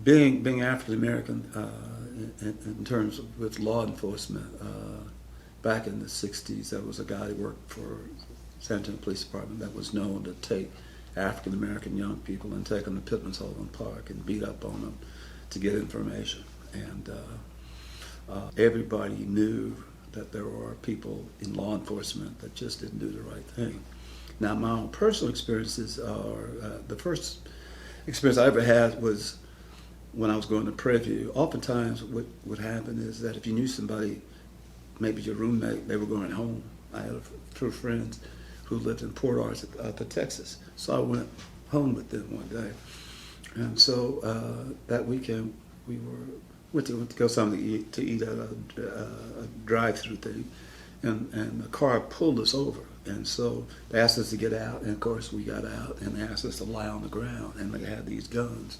being African American in terms of with law enforcement, back in the '60s, there was a guy who worked for San Antonio Police Department that was known to take African American young people and take them to Pittman Sullivan Park and beat up on them to get information. And everybody knew that there were people in law enforcement that just didn't do the right thing. Now, my own personal experiences are the first experience I ever had was when I was going to Prairie View. Oftentimes, what would happen is that if you knew somebody, maybe your roommate, they were going home. I had two friends who lived in Port Arthur, Texas. So I went home with them one day. And so that weekend, we went to go something to eat at a drive-through thing. And the car pulled us over. And so they asked us to get out. And, of course, we got out. And they asked us to lie on the ground. And they had these guns.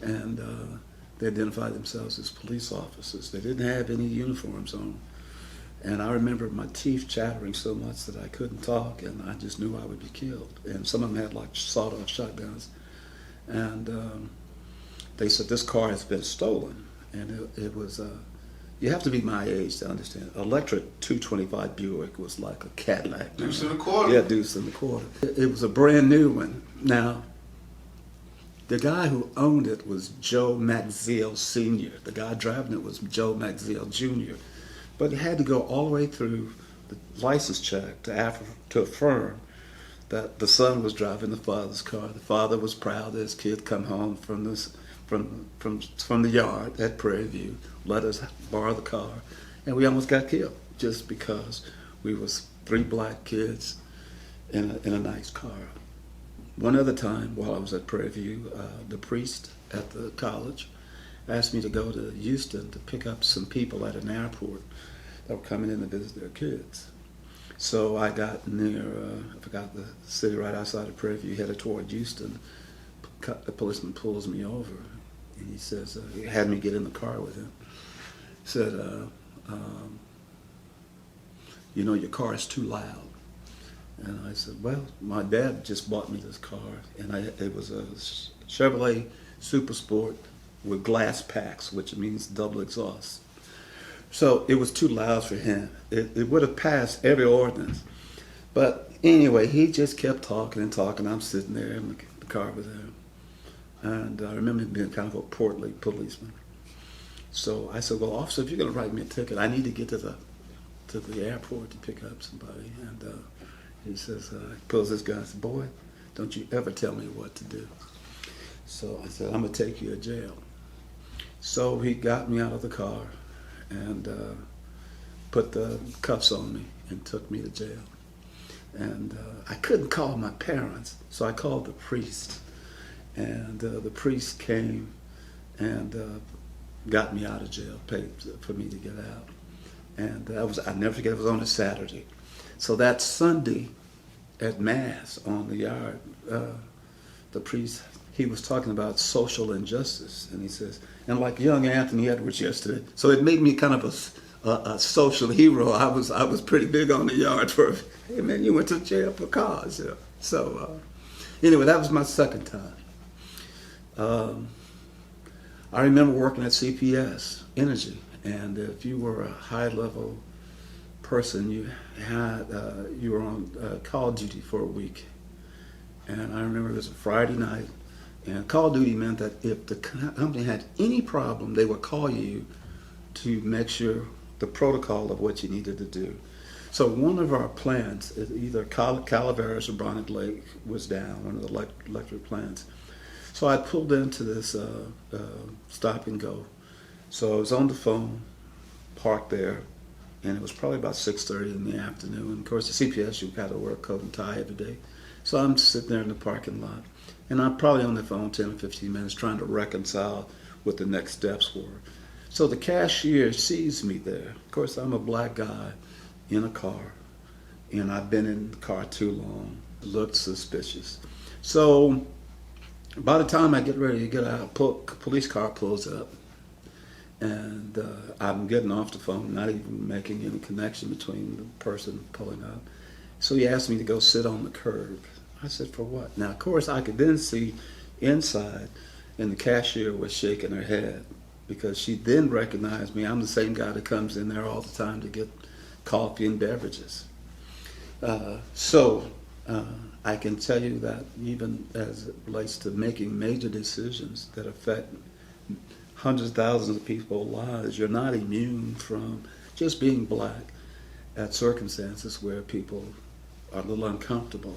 And they identified themselves as police officers. They didn't have any uniforms on. And I remember my teeth chattering so much that I couldn't talk, and I just knew I would be killed. And some of them had like sawed-off shotguns. And they said, this car has been stolen. And it was, you have to be my age to understand. Electric 225 Buick was like a Cadillac. Deuce and a quarter? Yeah, deuce and a quarter. It was a brand new one. Now, the guy who owned it was Joe Maxfield Sr. The guy driving it was Joe Maxfield Jr. But it had to go all the way through the license check to affirm that the son was driving the father's car. The father was proud that his kid come home from the yard at Prairie View, let us borrow the car, and we almost got killed just because we was three black kids in a nice car. One other time while I was at Prairie View, the priest at the college asked me to go to Houston to pick up some people at an airport that were coming in to visit their kids. So I got near, I forgot the city right outside of Prairie View, headed toward Houston. The policeman pulls me over, and he says, he had me get in the car with him. He said, you know, your car is too loud. And I said, well, my dad just bought me this car, and it was a Chevrolet Super Sport with glass packs, which means double exhaust. So it was too loud for him. It would have passed every ordinance. But anyway, he just kept talking and talking. I'm sitting there in the car with him. And I remember him being kind of a portly policeman. So I said, well, officer, if you're going to write me a ticket, I need to get to the airport to pick up somebody. And he says, he pulls his gun and says, boy, don't you ever tell me what to do. So I said, I'm going to take you to jail. So he got me out of the car and put the cuffs on me and took me to jail. And I couldn't call my parents, so I called the priest. And the priest came and got me out of jail, paid for me to get out. And I'll never forget, it was on a Saturday. So that Sunday at Mass on the yard, the priest, he was talking about social injustice. And he says, and like young Anthony Edwards yesterday, so it made me kind of a social hero. I was pretty big on the yard for, hey man, you went to jail for cause. You know? So anyway, that was my second time. I remember working at CPS Energy, and if you were a high-level person, you were on call duty for a week. And I remember it was a Friday night, and call duty meant that if the company had any problem, they would call you to make sure the protocol of what you needed to do. So one of our plants, either Calaveras or Bonnet Lake, was down, one of the electric plants. So I pulled into this stop and go. So I was on the phone, parked there, and it was probably about 6:30 in the afternoon. And of course, the CPS, you've got to wear a coat and tie every day. So I'm sitting there in the parking lot, and I'm probably on the phone 10 or 15 minutes trying to reconcile what the next steps were. So the cashier sees me there. Of course, I'm a black guy in a car, and I've been in the car too long. It looked suspicious. So by the time I get ready to get out, a police car pulls up, and I'm getting off the phone, not even making any connection between the person pulling up. So he asked me to go sit on the curb. I said, for what? Now, of course, I could then see inside, And the cashier was shaking her head because she then recognized me. I'm the same guy that comes in there all the time to get coffee and beverages. So I can tell you that even as it relates to making major decisions that affect hundreds of thousands of people's lives, you're not immune from just being black at circumstances where people are a little uncomfortable.